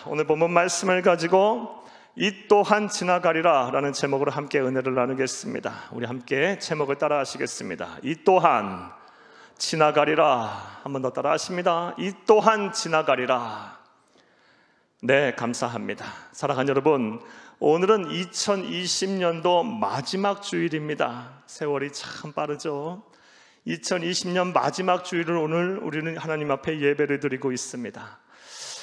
오늘 본문 말씀을 가지고 이 또한 지나가리라 라는 제목으로 함께 은혜를 나누겠습니다. 우리 함께 제목을 따라 하시겠습니다. 이 또한 지나가리라. 한 번 더 따라 하십니다. 이 또한 지나가리라. 네, 감사합니다. 사랑하는 여러분, 오늘은 2020년도 마지막 주일입니다. 세월이 참 빠르죠. 2020년 마지막 주일을 오늘 우리는 하나님 앞에 예배를 드리고 있습니다.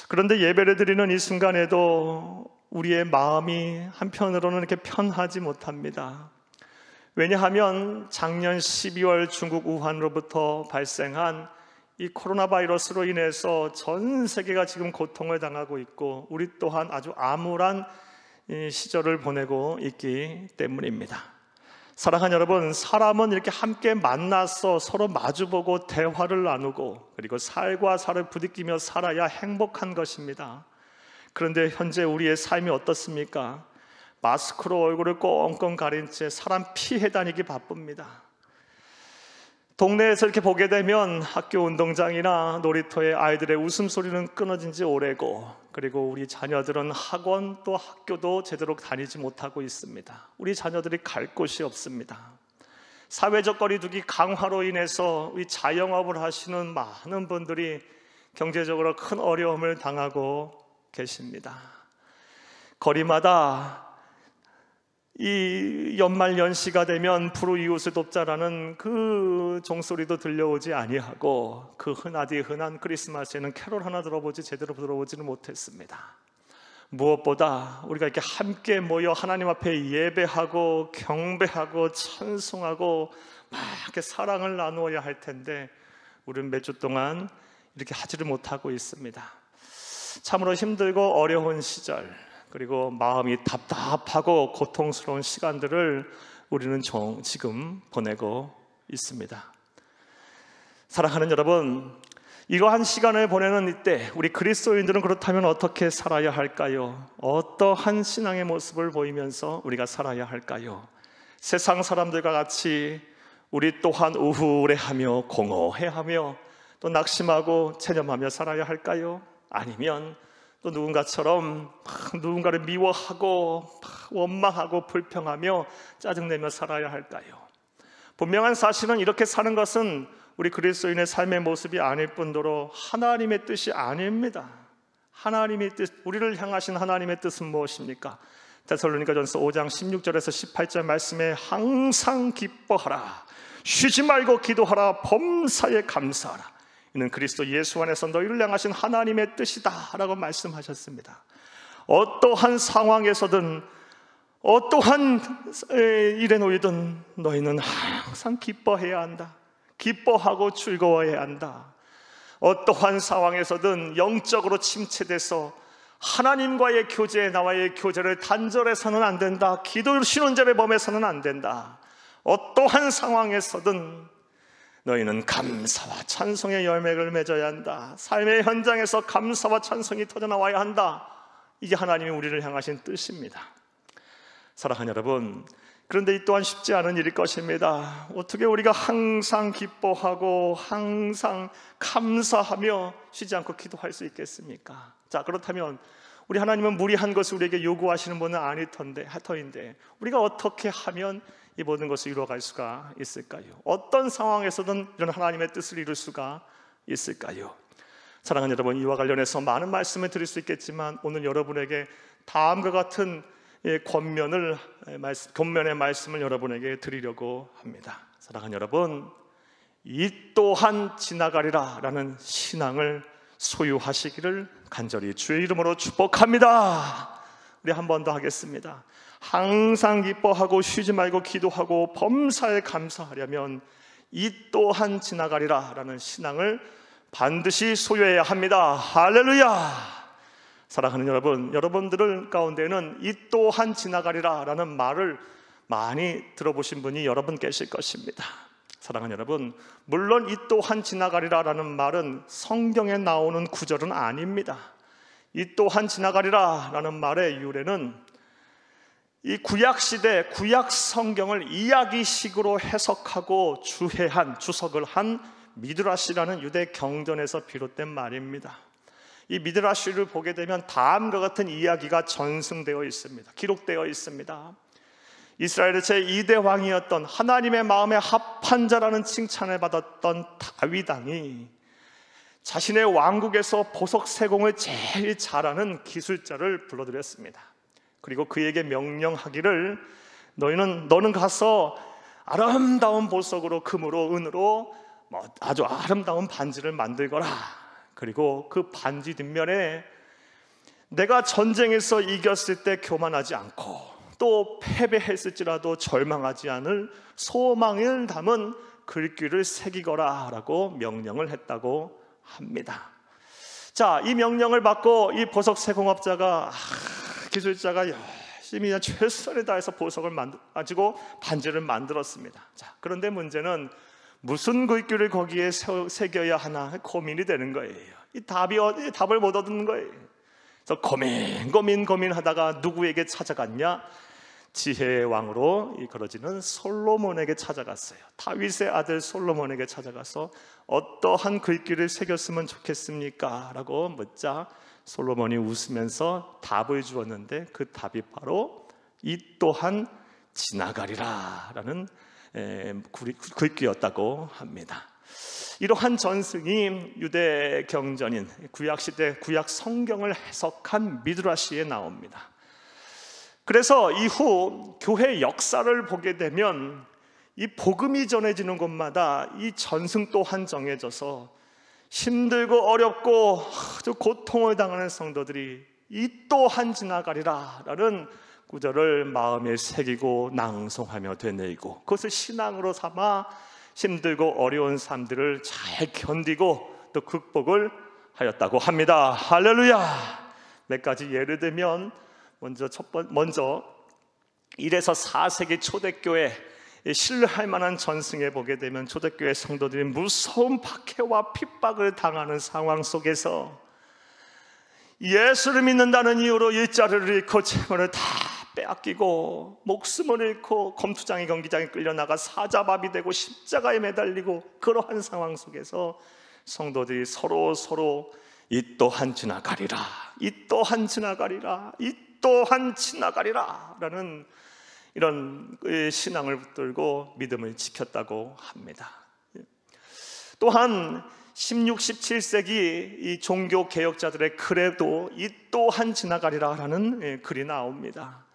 그런데 예배를 드리는 이 순간에도 우리의 마음이 한편으로는 이렇게 편하지 못합니다. 왜냐하면 작년 12월 중국 우한으로부터 발생한 이 코로나 바이러스로 인해서 전 세계가 지금 고통을 당하고 있고, 우리 또한 아주 암울한 시절을 보내고 있기 때문입니다. 사랑하는 여러분, 사람은 이렇게 함께 만나서 서로 마주보고 대화를 나누고 그리고 살과 살을 부딪히며 살아야 행복한 것입니다. 그런데 현재 우리의 삶이 어떻습니까? 마스크로 얼굴을 꽁꽁 가린 채 사람 피해 다니기 바쁩니다. 동네에서 이렇게 보게 되면 학교 운동장이나 놀이터에 아이들의 웃음소리는 끊어진 지 오래고, 그리고 우리 자녀들은 학원 또 학교도 제대로 다니지 못하고 있습니다. 우리 자녀들이 갈 곳이 없습니다. 사회적 거리두기 강화로 인해서 우리 자영업을 하시는 많은 분들이 경제적으로 큰 어려움을 당하고 계십니다. 거리마다 이 연말연시가 되면 불우이웃을 돕자라는 그 종소리도 들려오지 아니하고, 그 흔하디 흔한 크리스마스에는 캐롤 하나 제대로 들어보지는 못했습니다. 무엇보다 우리가 이렇게 함께 모여 하나님 앞에 예배하고 경배하고 찬송하고 막 이렇게 사랑을 나누어야 할 텐데, 우리는 몇 주 동안 이렇게 하지를 못하고 있습니다. 참으로 힘들고 어려운 시절, 그리고 마음이 답답하고 고통스러운 시간들을 우리는 지금 보내고 있습니다. 사랑하는 여러분, 이러한 시간을 보내는 이때 우리 그리스도인들은 그렇다면 어떻게 살아야 할까요? 어떠한 신앙의 모습을 보이면서 우리가 살아야 할까요? 세상 사람들과 같이 우리 또한 우울해하며 공허해하며 또 낙심하고 체념하며 살아야 할까요? 아니면 또 누군가처럼 누군가를 미워하고 원망하고 불평하며 짜증내며 살아야 할까요? 분명한 사실은 이렇게 사는 것은 우리 그리스도인의 삶의 모습이 아닐 뿐더러 하나님의 뜻이 아닙니다. 하나님의 뜻, 우리를 향하신 하나님의 뜻은 무엇입니까? 데살로니가전서 5장 16절에서 18절 말씀에 항상 기뻐하라, 쉬지 말고 기도하라, 범사에 감사하라, 이는 그리스도 예수 안에서 너희를 향하신 하나님의 뜻이다 라고 말씀하셨습니다. 어떠한 상황에서든 어떠한 일에 놓이든 너희는 항상 기뻐해야 한다. 기뻐하고 즐거워해야 한다. 어떠한 상황에서든 영적으로 침체돼서 하나님과의 교제, 나와의 교제를 단절해서는 안 된다. 기도 신혼절의 범해서는 안 된다. 어떠한 상황에서든 너희는 감사와 찬송의 열매를 맺어야 한다. 삶의 현장에서 감사와 찬송이 터져나와야 한다. 이게 하나님이 우리를 향하신 뜻입니다. 사랑하는 여러분, 그런데 이 또한 쉽지 않은 일일 것입니다. 어떻게 우리가 항상 기뻐하고 항상 감사하며 쉬지 않고 기도할 수 있겠습니까? 자, 그렇다면 우리 하나님은 무리한 것을 우리에게 요구하시는 분은 아닐 터인데 우리가 어떻게 하면 이 모든 것을 이루어갈 수가 있을까요? 어떤 상황에서든 이런 하나님의 뜻을 이룰 수가 있을까요? 사랑하는 여러분, 이와 관련해서 많은 말씀을 드릴 수 있겠지만 오늘 여러분에게 다음과 같은 권면의 말씀을 여러분에게 드리려고 합니다. 사랑하는 여러분, 이 또한 지나가리라 라는 신앙을 소유하시기를 간절히 주의 이름으로 축복합니다. 우리 한 번 더 하겠습니다. 항상 기뻐하고 쉬지 말고 기도하고 범사에 감사하려면 이 또한 지나가리라 라는 신앙을 반드시 소유해야 합니다. 할렐루야! 사랑하는 여러분, 여러분들 가운데는 이 또한 지나가리라 라는 말을 많이 들어보신 분이 여러분 계실 것입니다. 사랑하는 여러분, 물론 이 또한 지나가리라 라는 말은 성경에 나오는 구절은 아닙니다. 이 또한 지나가리라 라는 말의 유래는 이 구약시대 구약 성경을 이야기식으로 해석하고 주석을 한 미드라시라는 유대 경전에서 비롯된 말입니다. 이 미드라시를 보게 되면 다음과 같은 이야기가 전승되어 있습니다. 기록되어 있습니다. 이스라엘의 제2대 왕이었던 하나님의 마음에 합한 자라는 칭찬을 받았던 다윗 왕이 자신의 왕국에서 보석 세공을 제일 잘하는 기술자를 불러들였습니다. 그리고 그에게 명령하기를 너는 가서 아름다운 보석으로 금으로 은으로 아주 아름다운 반지를 만들거라. 그리고 그 반지 뒷면에 내가 전쟁에서 이겼을 때 교만하지 않고 또 패배했을지라도 절망하지 않을 소망을 담은 글귀를 새기거라 라고 명령을 했다고 합니다. 자, 이 명령을 받고 이 보석 세공업자가 기술자가 열심히 최선을 다해서 보석을 가지고 반지를 만들었습니다. 자, 그런데 문제는 무슨 글귀를 거기에 새겨야 하나 고민이 되는 거예요. 이 답을 못 얻는 거예요. 그래서 고민하다가 누구에게 찾아갔냐? 지혜의 왕으로 이끌어지는 솔로몬에게 찾아갔어요. 다윗의 아들 솔로몬에게 찾아가서 어떠한 글귀를 새겼으면 좋겠습니까? 라고 묻자 솔로몬이 웃으면서 답을 주었는데 그 답이 바로 이 또한 지나가리라 라는 글귀였다고 합니다. 이러한 전승이 유대 경전인 구약시대 구약 성경을 해석한 미드라시에 나옵니다. 그래서 이후 교회 역사를 보게 되면 이 복음이 전해지는 곳마다 이 전승 또한 정해져서 힘들고 어렵고 아주 고통을 당하는 성도들이 이 또한 지나가리라 라는 구절을 마음에 새기고 낭송하며 되뇌이고 그것을 신앙으로 삼아 힘들고 어려운 삶들을 잘 견디고 또 극복을 하였다고 합니다. 할렐루야. 몇 가지 예를 들면 먼저 1에서 4세기 초대교회 신뢰할 만한 전승에 보게 되면 초대교회 성도들이 무서운 박해와 핍박을 당하는 상황 속에서 예수를 믿는다는 이유로 일자리를 잃고 재물을 다 빼앗기고 목숨을 잃고 검투장에 경기장에 끌려나가 사자밥이 되고 십자가에 매달리고 그러한 상황 속에서 성도들이 서로 이 또한 지나가리라, 이 또한 지나가리라, 이 또한 지나가리라 라는 이런 신앙을 붙들고 믿음을 지켰다고 합니다. 또한 16, 17세기 이 종교 개혁자들의 글에도 이 또한 지나가리라 라는 글이 나옵니다.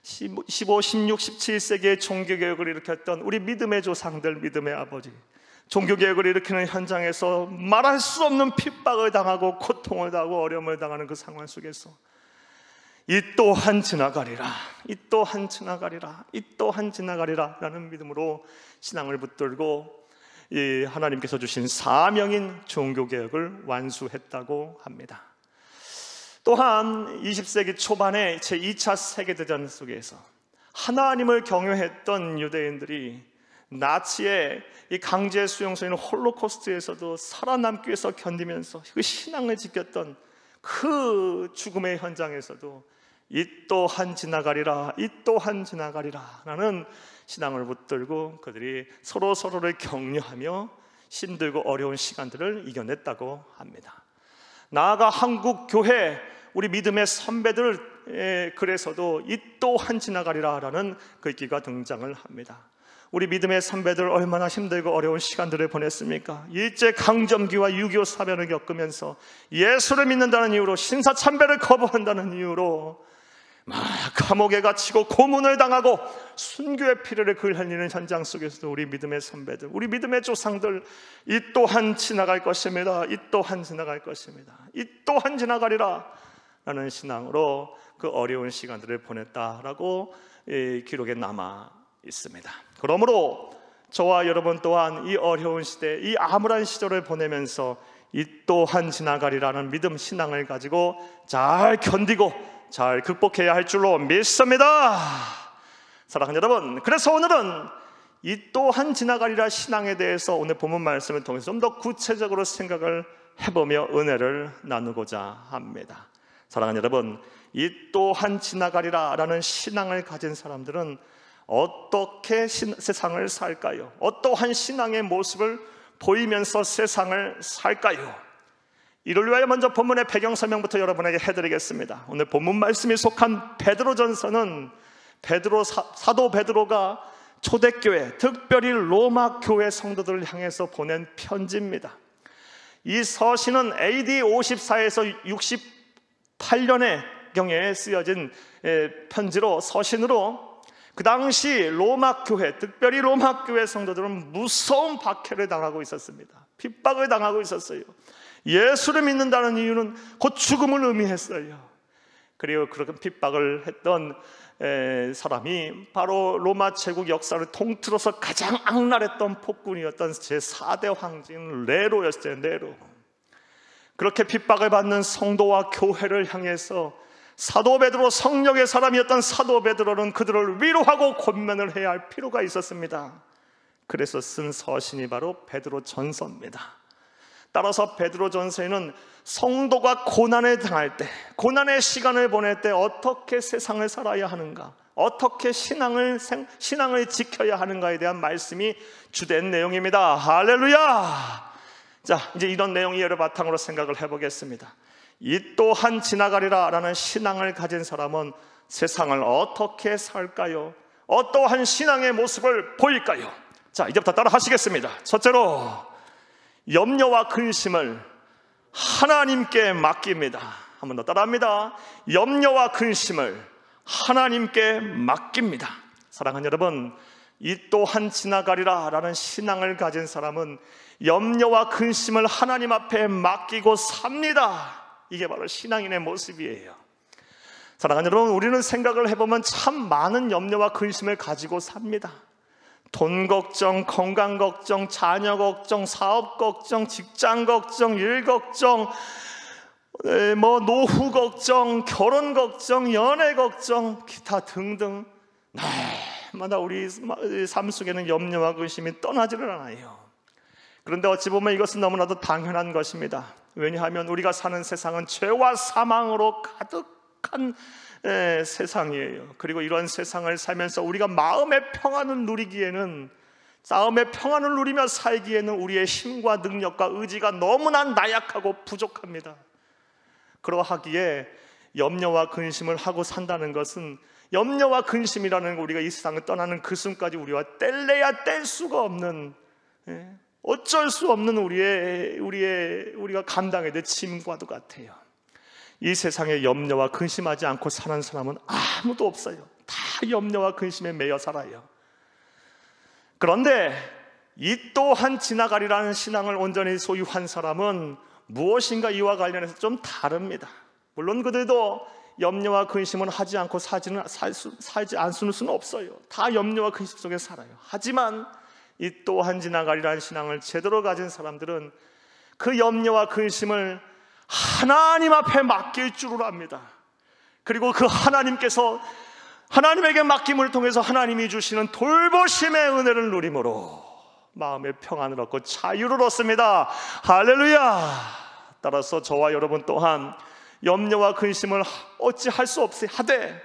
15, 16, 17세기의 종교개혁을 일으켰던 우리 믿음의 조상들, 믿음의 아버지, 종교개혁을 일으키는 현장에서 말할 수 없는 핍박을 당하고 고통을 당하고 어려움을 당하는 그 상황 속에서 이 또한 지나가리라, 이 또한 지나가리라, 이 또한 지나가리라 라는 믿음으로 신앙을 붙들고 이 하나님께서 주신 사명인 종교개혁을 완수했다고 합니다. 또한 20세기 초반에 제2차 세계대전 속에서 하나님을 경외했던 유대인들이 나치의 이 강제 수용소인 홀로코스트에서도 살아남기 위해서 견디면서 그 신앙을 지켰던 그 죽음의 현장에서도 이 또한 지나가리라, 이 또한 지나가리라 라는 신앙을 붙들고 그들이 서로를 격려하며 힘들고 어려운 시간들을 이겨냈다고 합니다. 나아가 한국 교회 우리 믿음의 선배들 글에서도 이 또한 지나가리라 라는 글귀가 등장을 합니다. 우리 믿음의 선배들 얼마나 힘들고 어려운 시간들을 보냈습니까? 일제강점기와 6.25 사변을 겪으면서 예수를 믿는다는 이유로 신사참배를 거부한다는 이유로 감옥에 갇히고 고문을 당하고 순교의 피를 흘리는 현장 속에서도 우리 믿음의 선배들, 우리 믿음의 조상들 이 또한 지나갈 것입니다. 이 또한 지나갈 것입니다. 이 또한 지나가리라 라는 신앙으로 그 어려운 시간들을 보냈다라고 기록에 남아 있습니다. 그러므로 저와 여러분 또한 이 어려운 시대, 이 암울한 시절을 보내면서 이 또한 지나가리라는 믿음 신앙을 가지고 잘 견디고 잘 극복해야 할 줄로 믿습니다. 사랑하는 여러분, 그래서 오늘은 이 또한 지나가리라 신앙에 대해서 오늘 본문 말씀을 통해서 좀 더 구체적으로 생각을 해보며 은혜를 나누고자 합니다. 사랑하는 여러분, 이 또한 지나가리라 라는 신앙을 가진 사람들은 어떻게 세상을 살까요? 어떠한 신앙의 모습을 보이면서 세상을 살까요? 이를 위하여 먼저 본문의 배경 설명부터 여러분에게 해드리겠습니다. 오늘 본문 말씀이 속한 베드로전서는 사도 베드로가 초대교회, 특별히 로마 교회 성도들을 향해서 보낸 편지입니다. 이 서신은 AD 54에서 68년의 경에 쓰여진 편지로, 서신으로 그 당시 로마 교회, 특별히 로마 교회 성도들은 무서운 박해를 당하고 있었습니다. 핍박을 당하고 있었어요. 예수를 믿는다는 이유는 곧 죽음을 의미했어요. 그리고 그런 핍박을 했던 사람이 바로 로마 제국 역사를 통틀어서 가장 악랄했던 폭군이었던 제4대 황제인 네로였어요. 네로. 그렇게 핍박을 받는 성도와 교회를 향해서 사도 베드로, 성령의 사람이었던 사도 베드로는 그들을 위로하고 권면을 해야 할 필요가 있었습니다. 그래서 쓴 서신이 바로 베드로 전서입니다. 따라서 베드로 전서에는 성도가 고난에 당할 때, 고난의 시간을 보낼 때 어떻게 세상을 살아야 하는가, 어떻게 신앙을 지켜야 하는가에 대한 말씀이 주된 내용입니다. 할렐루야! 자, 이제 이런 내용 이해를 바탕으로 생각을 해보겠습니다. 이 또한 지나가리라 라는 신앙을 가진 사람은 세상을 어떻게 살까요? 어떠한 신앙의 모습을 보일까요? 자, 이제부터 따라 하시겠습니다. 첫째로, 염려와 근심을 하나님께 맡깁니다. 한 번 더 따라합니다. 염려와 근심을 하나님께 맡깁니다. 사랑하는 여러분, 이 또한 지나가리라 라는 신앙을 가진 사람은 염려와 근심을 하나님 앞에 맡기고 삽니다. 이게 바로 신앙인의 모습이에요. 사랑하는 여러분, 우리는 생각을 해보면 참 많은 염려와 근심을 가지고 삽니다. 돈 걱정, 건강 걱정, 자녀 걱정, 사업 걱정, 직장 걱정, 일 걱정, 노후 걱정, 결혼 걱정, 연애 걱정, 기타 등등 날마다 우리 삶 속에는 염려와 근심이 떠나지를 않아요. 그런데 어찌 보면 이것은 너무나도 당연한 것입니다. 왜냐하면 우리가 사는 세상은 죄와 사망으로 가득한 세상이에요. 그리고 이런 세상을 살면서 우리가 마음의 평안을 누리기에는, 마음의 평안을 누리며 살기에는 우리의 힘과 능력과 의지가 너무나 나약하고 부족합니다. 그러하기에 염려와 근심을 하고 산다는 것은, 염려와 근심이라는 우리가 이 세상을 떠나는 그 순간까지 우리와 뗄래야 뗄 수가 없는, 어쩔 수 없는 우리가 감당해야 될 짐과도 같아요. 이 세상에 염려와 근심하지 않고 사는 사람은 아무도 없어요. 다 염려와 근심에 매여 살아요. 그런데 이 또한 지나가리라는 신앙을 온전히 소유한 사람은 무엇인가 이와 관련해서 좀 다릅니다. 물론 그들도 염려와 근심은 하지 않고 살지 않을 수는 없어요. 다 염려와 근심 속에 살아요. 하지만 이 또한 지나가리라는 신앙을 제대로 가진 사람들은 그 염려와 근심을 하나님 앞에 맡길 줄을 압니다. 그리고 그 하나님에게 맡김을 통해서 하나님이 주시는 돌보심의 은혜를 누림으로 마음의 평안을 얻고 자유를 얻습니다. 할렐루야! 따라서 저와 여러분 또한 염려와 근심을 어찌할 수 없이 하되,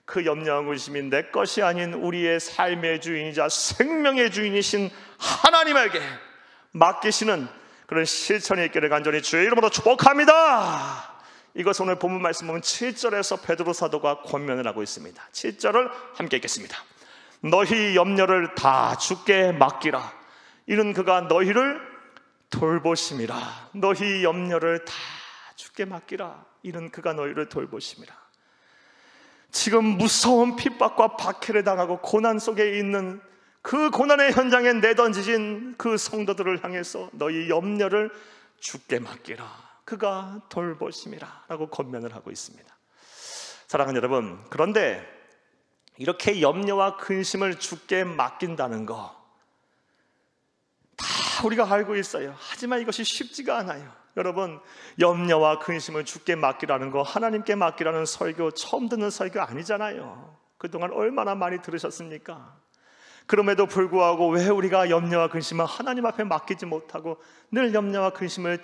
그 염려와 근심이 내 것이 아닌 우리의 삶의 주인이자 생명의 주인이신 하나님에게 맡기시는 그런 실천이 있기를 간절히 주의 이름으로 축복합니다. 이것은 오늘 본문 말씀 보면 7절에서 베드로 사도가 권면을 하고 있습니다. 7절을 함께 읽겠습니다. 너희 염려를 다 주께 맡기라. 이는 그가 너희를 돌보심이라. 너희 염려를 다 주께 맡기라. 이는 그가 너희를 돌보심이라. 지금 무서운 핍박과 박해를 당하고 고난 속에 있는 그 고난의 현장에 내던지진 그 성도들을 향해서 너희 염려를 주께 맡기라. 그가 돌보심이라 라고 권면을 하고 있습니다. 사랑하는 여러분, 그런데 이렇게 염려와 근심을 주께 맡긴다는 거 다 우리가 알고 있어요. 하지만 이것이 쉽지가 않아요. 여러분, 염려와 근심을 주께 맡기라는 거, 하나님께 맡기라는 설교 처음 듣는 설교 아니잖아요. 그동안 얼마나 많이 들으셨습니까? 그럼에도 불구하고 왜 우리가 염려와 근심을 하나님 앞에 맡기지 못하고 늘 염려와 근심을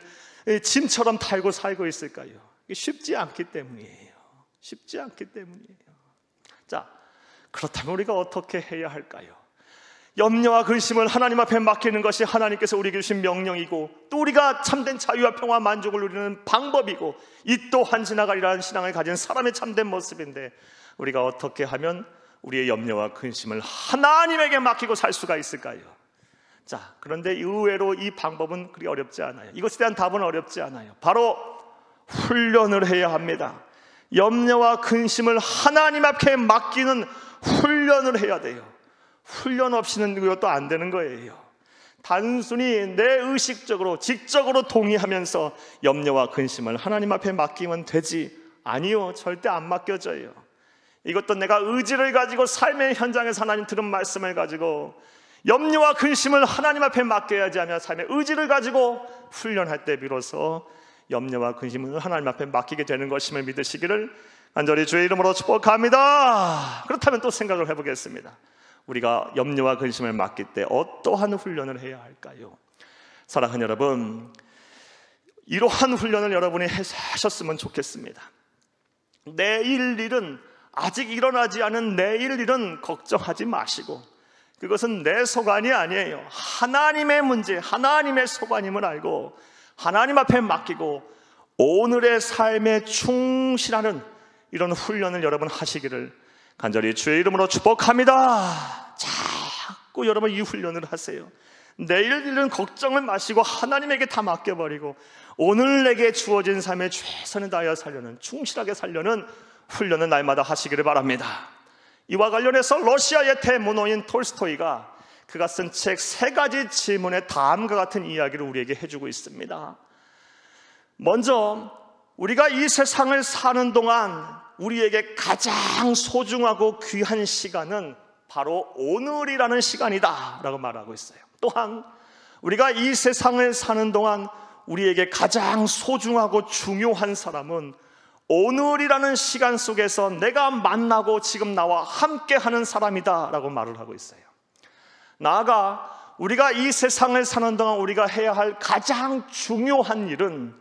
짐처럼 달고 살고 있을까요? 이게 쉽지 않기 때문이에요. 쉽지 않기 때문이에요. 자, 그렇다면 우리가 어떻게 해야 할까요? 염려와 근심을 하나님 앞에 맡기는 것이 하나님께서 우리에게 주신 명령이고, 또 우리가 참된 자유와 평화 만족을 누리는 방법이고, 이 또한 지나가리라는 신앙을 가진 사람의 참된 모습인데, 우리가 어떻게 하면 우리의 염려와 근심을 하나님에게 맡기고 살 수가 있을까요? 자, 그런데 의외로 이 방법은 그리 어렵지 않아요. 이것에 대한 답은 어렵지 않아요. 바로 훈련을 해야 합니다. 염려와 근심을 하나님 앞에 맡기는 훈련을 해야 돼요. 훈련 없이는 이것도 안 되는 거예요. 단순히 내 의식적으로 지적으로 동의하면서 염려와 근심을 하나님 앞에 맡기면 되지, 아니요, 절대 안 맡겨져요. 이것도 내가 의지를 가지고 삶의 현장에서 하나님 들은 말씀을 가지고 염려와 근심을 하나님 앞에 맡겨야지 하며 삶의 의지를 가지고 훈련할 때 비로소 염려와 근심을 하나님 앞에 맡기게 되는 것임을 믿으시기를 간절히 주의 이름으로 축복합니다. 그렇다면 또 생각을 해보겠습니다. 우리가 염려와 근심을 맡길 때 어떠한 훈련을 해야 할까요? 사랑하는 여러분, 이러한 훈련을 여러분이 하셨으면 좋겠습니다. 내일 일은, 아직 일어나지 않은 내일 일은 걱정하지 마시고, 그것은 내 소관이 아니에요. 하나님의 문제, 하나님의 소관임을 알고 하나님 앞에 맡기고 오늘의 삶에 충실하는 이런 훈련을 여러분 하시기를 간절히 주의 이름으로 축복합니다. 자꾸 여러분 이 훈련을 하세요. 내일 일은 걱정을 마시고 하나님에게 다 맡겨버리고 오늘 내게 주어진 삶에 최선을 다하여 살려는, 충실하게 살려는 훈련을 날마다 하시기를 바랍니다. 이와 관련해서 러시아의 대문호인 톨스토이가 그가 쓴 책 3가지 질문의 다음과 같은 이야기를 우리에게 해주고 있습니다. 먼저 우리가 이 세상을 사는 동안 우리에게 가장 소중하고 귀한 시간은 바로 오늘이라는 시간이다 라고 말하고 있어요. 또한 우리가 이 세상을 사는 동안 우리에게 가장 소중하고 중요한 사람은 오늘이라는 시간 속에서 내가 만나고 지금 나와 함께하는 사람이다 라고 말을 하고 있어요. 나아가 우리가 이 세상을 사는 동안 우리가 해야 할 가장 중요한 일은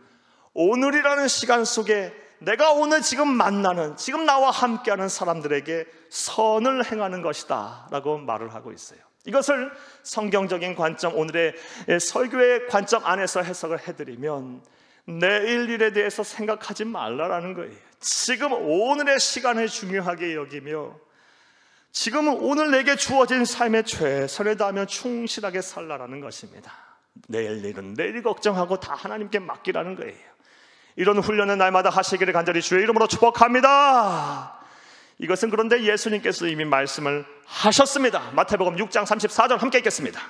오늘이라는 시간 속에 내가 오늘 지금 만나는, 지금 나와 함께하는 사람들에게 선을 행하는 것이다 라고 말을 하고 있어요. 이것을 성경적인 관점, 오늘의 설교의 관점 안에서 해석을 해드리면 내일 일에 대해서 생각하지 말라라는 거예요. 지금 오늘의 시간을 중요하게 여기며 지금 오늘 내게 주어진 삶에 최선을 다하며 충실하게 살라라는 것입니다. 내일 일은 내일 걱정하고 다 하나님께 맡기라는 거예요. 이런 훈련을 날마다 하시기를 간절히 주의 이름으로 축복합니다. 이것은 그런데 예수님께서 이미 말씀을 하셨습니다. 마태복음 6장 34절 함께 읽겠습니다.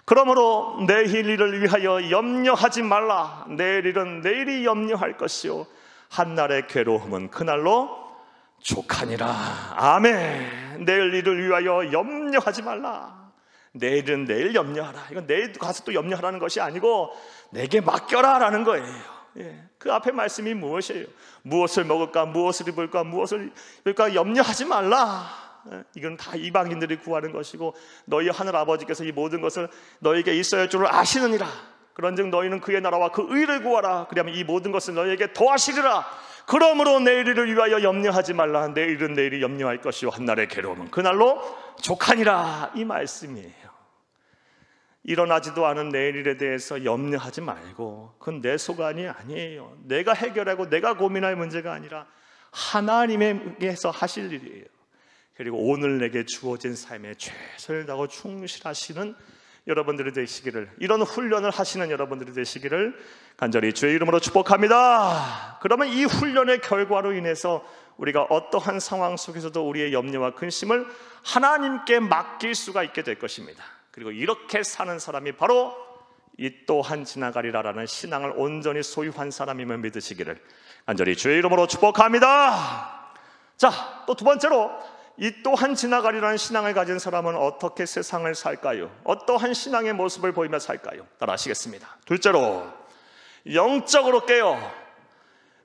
그러므로 내일 일을 위하여 염려하지 말라. 내일 일은 내일이 염려할 것이요 한날의 괴로움은 그날로 족하니라. 아멘. 내일 일을 위하여 염려하지 말라. 내일은 내일 염려하라. 이건 내일 가서 또 염려하라는 것이 아니고 내게 맡겨라 라는 거예요. 그 앞에 말씀이 무엇이에요? 무엇을 먹을까, 무엇을 입을까, 무엇을 입을까 염려하지 말라. 이건 다 이방인들이 구하는 것이고 너희 하늘 아버지께서 이 모든 것을 너희에게 있어야 할 줄을 아시느니라. 그런즉 너희는 그의 나라와 그 의를 구하라. 그러면 이 모든 것을 너희에게 더하시리라. 그러므로 내일을 위하여 염려하지 말라. 내일은 내일이 염려할 것이요 한날의 괴로움은 그날로 족하니라. 이 말씀이에요. 일어나지도 않은 내일에 대해서 염려하지 말고 그건 내 소관이 아니에요. 내가 해결하고 내가 고민할 문제가 아니라 하나님께서 하실 일이에요. 그리고 오늘 내게 주어진 삶에 최선을 다하고 충실하시는 여러분들이 되시기를, 이런 훈련을 하시는 여러분들이 되시기를 간절히 주의 이름으로 축복합니다. 그러면 이 훈련의 결과로 인해서 우리가 어떠한 상황 속에서도 우리의 염려와 근심을 하나님께 맡길 수가 있게 될 것입니다. 그리고 이렇게 사는 사람이 바로 이 또한 지나가리라라는 신앙을 온전히 소유한 사람임을 믿으시기를 간절히 주의 이름으로 축복합니다. 자, 또 두 번째로 이 또한 지나가리라는 신앙을 가진 사람은 어떻게 세상을 살까요? 어떠한 신앙의 모습을 보이며 살까요? 따라 하시겠습니다. 둘째로 영적으로 깨어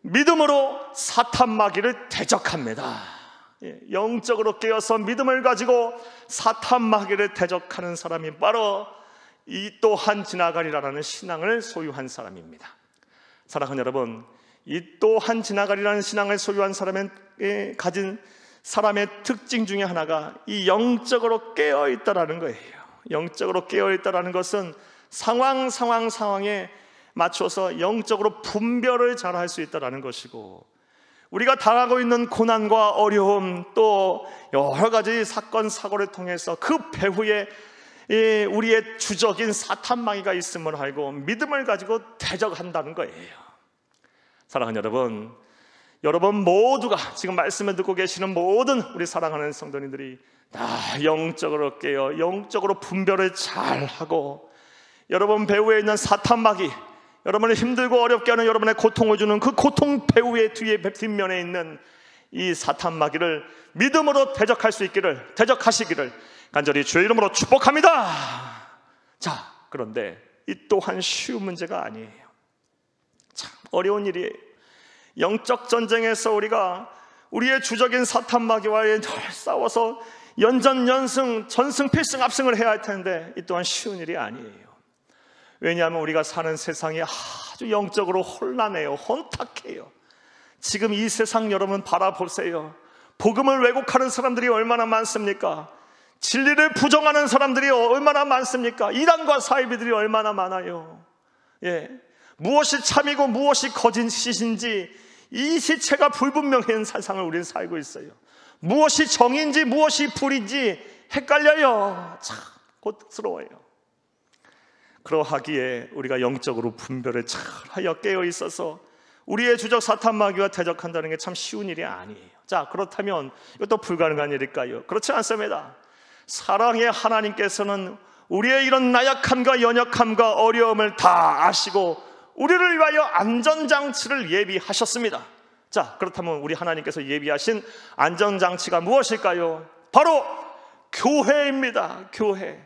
믿음으로 사탄 마귀를 대적합니다. 영적으로 깨어서 믿음을 가지고 사탄 마귀를 대적하는 사람이 바로 이 또한 지나가리라는 신앙을 소유한 사람입니다. 사랑하는 여러분, 이 또한 지나가리라는 신앙을 소유한 사람의 가진 사람의 특징 중에 하나가 이 영적으로 깨어 있다라는 거예요. 영적으로 깨어 있다라는 것은 상황에 맞춰서 영적으로 분별을 잘 할 수 있다라는 것이고, 우리가 당하고 있는 고난과 어려움, 또 여러 가지 사건 사고를 통해서 그 배후에 우리의 주적인 사탄 마귀가 있음을 알고 믿음을 가지고 대적한다는 거예요. 사랑하는 여러분, 여러분 모두가 지금 말씀을 듣고 계시는 모든 우리 사랑하는 성도님들이 다 영적으로 깨어 영적으로 분별을 잘하고, 여러분 배후에 있는 사탄 마귀, 여러분을 힘들고 어렵게 하는 여러분의 고통을 주는 그 고통 배후의 뒷면에 있는 이 사탄 마귀를 믿음으로 대적하시기를 간절히 주의 이름으로 축복합니다. 자, 그런데 이 또한 쉬운 문제가 아니에요. 참 어려운 일이에요. 영적 전쟁에서 우리가 우리의 주적인 사탄 마귀와 늘 싸워서 연전연승, 전승, 필승, 압승을 해야 할 텐데 이 또한 쉬운 일이 아니에요. 왜냐하면 우리가 사는 세상이 아주 영적으로 혼란해요. 혼탁해요. 지금 이 세상 여러분 바라보세요. 복음을 왜곡하는 사람들이 얼마나 많습니까? 진리를 부정하는 사람들이 얼마나 많습니까? 이단과 사이비들이 얼마나 많아요. 무엇이 참이고 무엇이 거짓인지 이 시체가 불분명한 세상을 우리는 살고 있어요. 무엇이 정인지 무엇이 불인지 헷갈려요. 참 고통스러워요. 그러하기에 우리가 영적으로 분별을 잘하여 깨어 있어서 우리의 주적 사탄 마귀와 대적한다는 게 참 쉬운 일이 아니에요. 자, 그렇다면 이것도 불가능한 일일까요? 그렇지 않습니다. 사랑의 하나님께서는 우리의 이런 나약함과 연약함과 어려움을 다 아시고 우리를 위하여 안전장치를 예비하셨습니다. 자, 그렇다면 우리 하나님께서 예비하신 안전장치가 무엇일까요? 바로 교회입니다. 교회.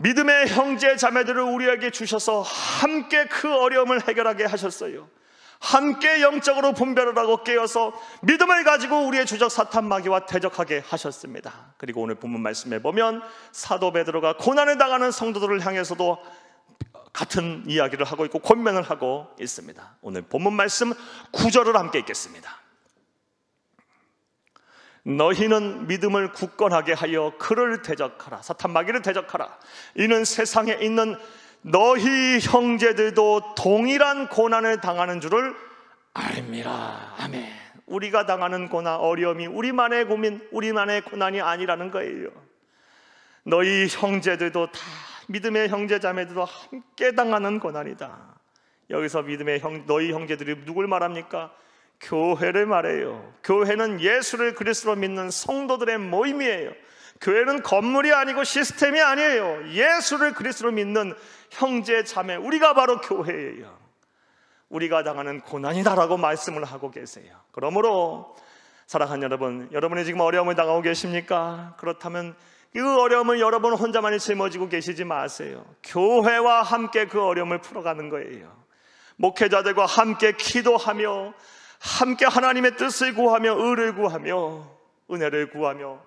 믿음의 형제 자매들을 우리에게 주셔서 함께 그 어려움을 해결하게 하셨어요. 함께 영적으로 분별을 하고 깨어서 믿음을 가지고 우리의 주적 사탄 마귀와 대적하게 하셨습니다. 그리고 오늘 본문 말씀에 보면 사도 베드로가 고난을 당하는 성도들을 향해서도 같은 이야기를 하고 있고 권면을 하고 있습니다. 오늘 본문 말씀 9절을 함께 읽겠습니다. 너희는 믿음을 굳건하게 하여 그를 대적하라. 사탄 마귀를 대적하라. 이는 세상에 있는 너희 형제들도 동일한 고난을 당하는 줄을 알미라. 아멘. 우리가 당하는 고난, 어려움이 우리만의 고민, 우리만의 고난이 아니라는 거예요. 너희 형제들도 다, 믿음의 형제 자매들도 함께 당하는 고난이다. 여기서 믿음의 너희 형제들이 누굴 말합니까? 교회를 말해요. 교회는 예수를 그리스도로 믿는 성도들의 모임이에요. 교회는 건물이 아니고 시스템이 아니에요. 예수를 그리스도로 믿는 형제 자매, 우리가 바로 교회예요. 우리가 당하는 고난이다라고 말씀을 하고 계세요. 그러므로 사랑하는 여러분, 여러분이 지금 어려움을 당하고 계십니까? 그렇다면 그 어려움을 여러분 혼자만이 짊어지고 계시지 마세요. 교회와 함께 그 어려움을 풀어가는 거예요. 목회자들과 함께 기도하며 함께 하나님의 뜻을 구하며 의를 구하며 은혜를 구하며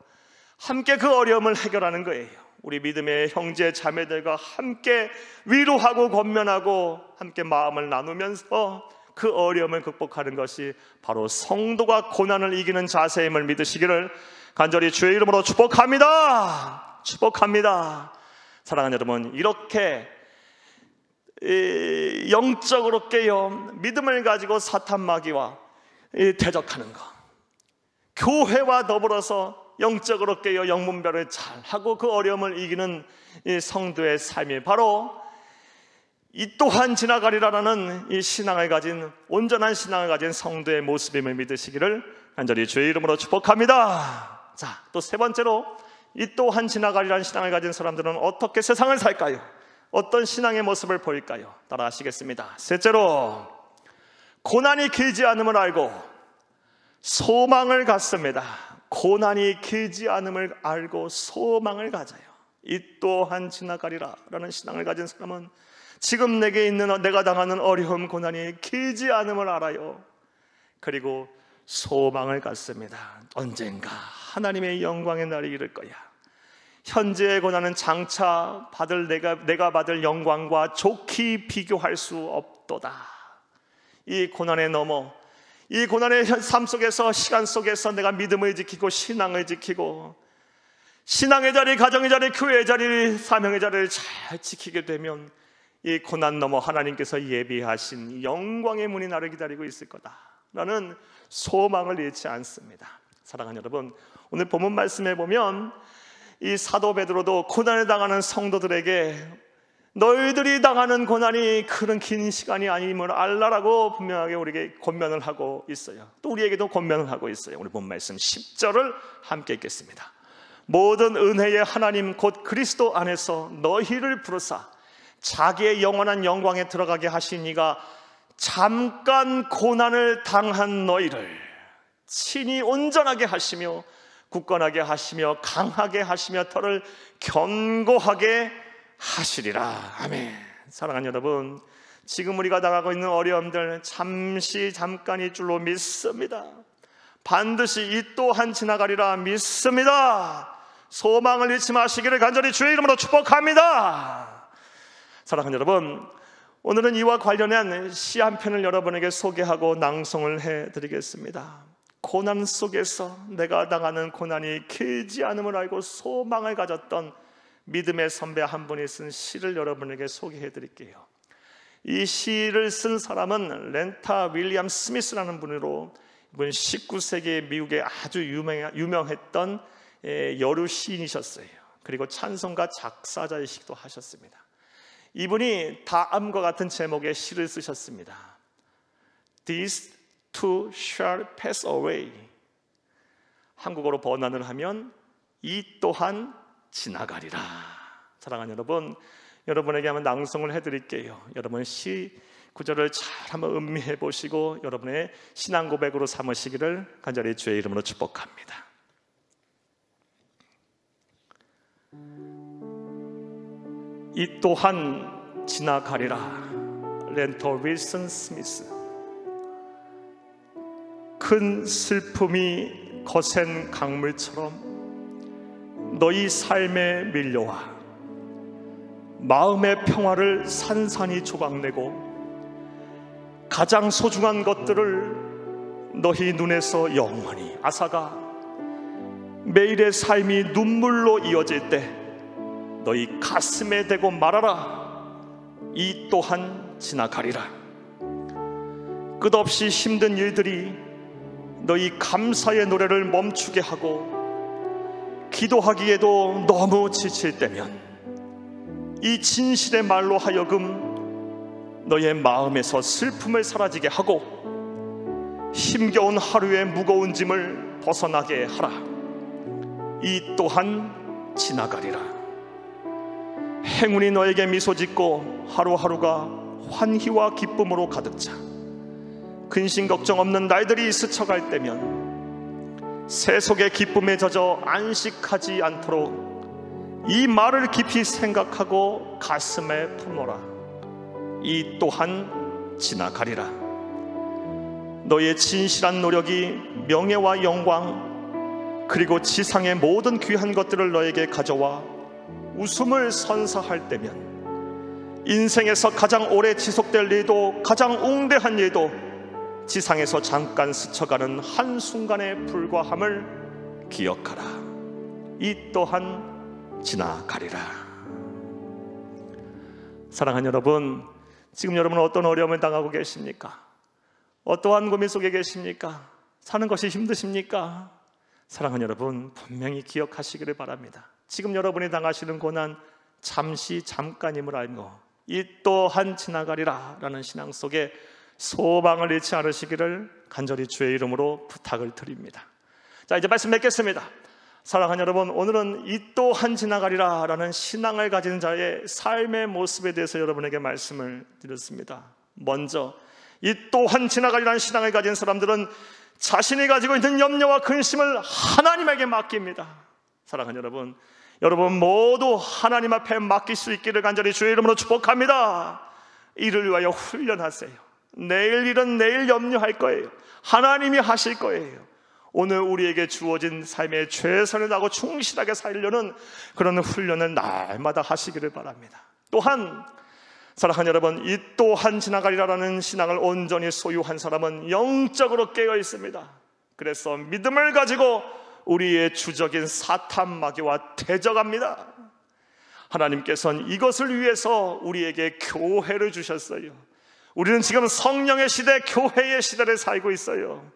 함께 그 어려움을 해결하는 거예요. 우리 믿음의 형제 자매들과 함께 위로하고 권면하고 함께 마음을 나누면서 그 어려움을 극복하는 것이 바로 성도가 고난을 이기는 자세임을 믿으시기를 간절히 주의 이름으로 축복합니다. 축복합니다. 사랑하는 여러분, 이렇게 영적으로 깨어 믿음을 가지고 사탄 마귀와 대적하는 것, 교회와 더불어서 영적으로 깨어 영분별을 잘하고 그 어려움을 이기는 이 성도의 삶이 바로 이 또한 지나가리라는 이 신앙을 가진, 온전한 신앙을 가진 성도의 모습임을 믿으시기를 간절히 주의 이름으로 축복합니다. 자, 또 세 번째로 이 또한 지나가리라는 신앙을 가진 사람들은 어떻게 세상을 살까요? 어떤 신앙의 모습을 보일까요? 따라 하시겠습니다. 셋째로, 고난이 길지 않음을 알고 소망을 갖습니다. 고난이 길지 않음을 알고 소망을 가져요. 이 또한 지나가리라 라는 신앙을 가진 사람은 지금 내가 당하는 어려움, 고난이 길지 않음을 알아요. 그리고 소망을 갖습니다. 언젠가 하나님의 영광의 날이 이를 거야. 현재의 고난은 장차 내가 받을 영광과 좋게 비교할 수 없도다. 이 고난에 넘어 이 고난의 삶 속에서, 시간 속에서 내가 믿음을 지키고 신앙을 지키고 신앙의 자리, 가정의 자리, 교회의 자리, 사명의 자리를 잘 지키게 되면 이 고난 넘어 하나님께서 예비하신 영광의 문이 나를 기다리고 있을 거다라는 소망을 잃지 않습니다. 사랑하는 여러분, 오늘 본문 말씀에 보면 이 사도 베드로도 고난을 당하는 성도들에게 너희들이 당하는 고난이 그런 긴 시간이 아님을 알라라고 분명하게 우리에게 권면을 하고 있어요. 또 우리에게도 권면을 하고 있어요. 오늘 본 말씀 10절을 함께 읽겠습니다. 모든 은혜의 하나님 곧 그리스도 안에서 너희를 부르사 자기의 영원한 영광에 들어가게 하신 이가 잠깐 고난을 당한 너희를 친히 온전하게 하시며 굳건하게 하시며 강하게 하시며 터를 견고하게 하시리라. 아멘. 사랑하는 여러분, 지금 우리가 당하고 있는 어려움들 잠깐일 줄로 믿습니다. 반드시 이 또한 지나가리라 믿습니다. 소망을 잃지 마시기를 간절히 주의 이름으로 축복합니다. 사랑하는 여러분, 오늘은 이와 관련한 시 한 편을 여러분에게 소개하고 낭송을 해드리겠습니다. 고난 속에서 내가 당하는 고난이 길지 않음을 알고 소망을 가졌던 믿음의 선배 한 분이 쓴 시를 여러분에게 소개해드릴게요. 이 시를 쓴 사람은 렌타 윌리엄 스미스라는 분으로, 이분 19세기 미국에 아주 유명했던 여류 시인이셨어요. 그리고 찬송가 작사자이시기도 하셨습니다. 이분이 다음과 같은 제목의 시를 쓰셨습니다. This too shall pass away. 한국어로 번안을 하면 이 또한 지나가리라. 사랑하는 여러분, 여러분에게 한번 낭송을 해드릴게요. 여러분 시 구절을 잘 한번 음미해 보시고 여러분의 신앙 고백으로 삼으시기를 간절히 주의 이름으로 축복합니다. 이 또한 지나가리라. 렌터 윌슨 스미스. 큰 슬픔이 거센 강물처럼 너희 삶에 밀려와 마음의 평화를 산산이 조각내고 가장 소중한 것들을 너희 눈에서 영원히 앗아가 매일의 삶이 눈물로 이어질 때 너희 가슴에 대고 말하라. 이 또한 지나가리라. 끝없이 힘든 일들이 너희 감사의 노래를 멈추게 하고 기도하기에도 너무 지칠 때면 이 진실의 말로 하여금 너의 마음에서 슬픔을 사라지게 하고 힘겨운 하루의 무거운 짐을 벗어나게 하라. 이 또한 지나가리라. 행운이 너에게 미소 짓고 하루하루가 환희와 기쁨으로 가득 차 근심 걱정 없는 날들이 스쳐갈 때면 세속의 기쁨에 젖어 안식하지 않도록 이 말을 깊이 생각하고 가슴에 품어라. 이 또한 지나가리라. 너의 진실한 노력이 명예와 영광 그리고 지상의 모든 귀한 것들을 너에게 가져와 웃음을 선사할 때면 인생에서 가장 오래 지속될 일도 가장 웅대한 일도 지상에서 잠깐 스쳐가는 한순간에 불과함을 기억하라. 이 또한 지나가리라. 사랑하는 여러분, 지금 여러분은 어떤 어려움을 당하고 계십니까? 어떠한 고민 속에 계십니까? 사는 것이 힘드십니까? 사랑하는 여러분, 분명히 기억하시기를 바랍니다. 지금 여러분이 당하시는 고난 잠깐임을 알고 이 또한 지나가리라 라는 신앙 속에 소망을 잃지 않으시기를 간절히 주의 이름으로 부탁을 드립니다. 자, 이제 말씀 맺겠습니다. 사랑하는 여러분, 오늘은 이 또한 지나가리라 라는 신앙을 가진 자의 삶의 모습에 대해서 여러분에게 말씀을 드렸습니다. 먼저 이 또한 지나가리라는 신앙을 가진 사람들은 자신이 가지고 있는 염려와 근심을 하나님에게 맡깁니다. 사랑하는 여러분, 여러분 모두 하나님 앞에 맡길 수 있기를 간절히 주의 이름으로 축복합니다. 이를 위하여 훈련하세요. 내일 일은 내일 염려할 거예요. 하나님이 하실 거예요. 오늘 우리에게 주어진 삶에 최선을 다하고 충실하게 살려는 그런 훈련을 날마다 하시기를 바랍니다. 또한 사랑하는 여러분, 이 또한 지나가리라는 신앙을 온전히 소유한 사람은 영적으로 깨어 있습니다. 그래서 믿음을 가지고 우리의 주적인 사탄 마귀와 대적합니다. 하나님께서는 이것을 위해서 우리에게 교회를 주셨어요. 우리는 지금 성령의 시대, 교회의 시대를 살고 있어요.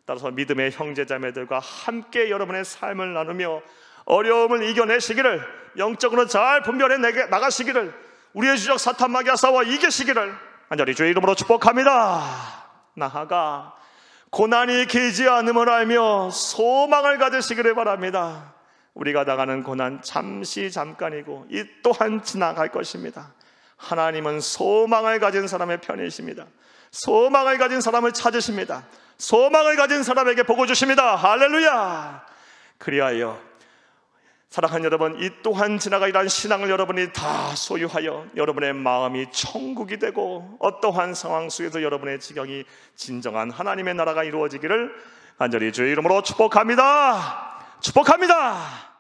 따라서 믿음의 형제자매들과 함께 여러분의 삶을 나누며 어려움을 이겨내시기를, 영적으로 잘 분별해 나가시기를, 우리의 주적 사탄 마귀와 싸워 이기시기를 간절히 주의 이름으로 축복합니다. 나아가 고난이 길지 않음을 알며 소망을 가지시기를 바랍니다. 우리가 당하는 고난 잠깐이고 이 또한 지나갈 것입니다. 하나님은 소망을 가진 사람의 편이십니다. 소망을 가진 사람을 찾으십니다. 소망을 가진 사람에게 복을 주십니다. 할렐루야. 그리하여 사랑하는 여러분, 이 또한 지나가리라는 신앙을 여러분이 다 소유하여 여러분의 마음이 천국이 되고 어떠한 상황 속에서 여러분의 지경이 진정한 하나님의 나라가 이루어지기를 간절히 주의 이름으로 축복합니다. 축복합니다.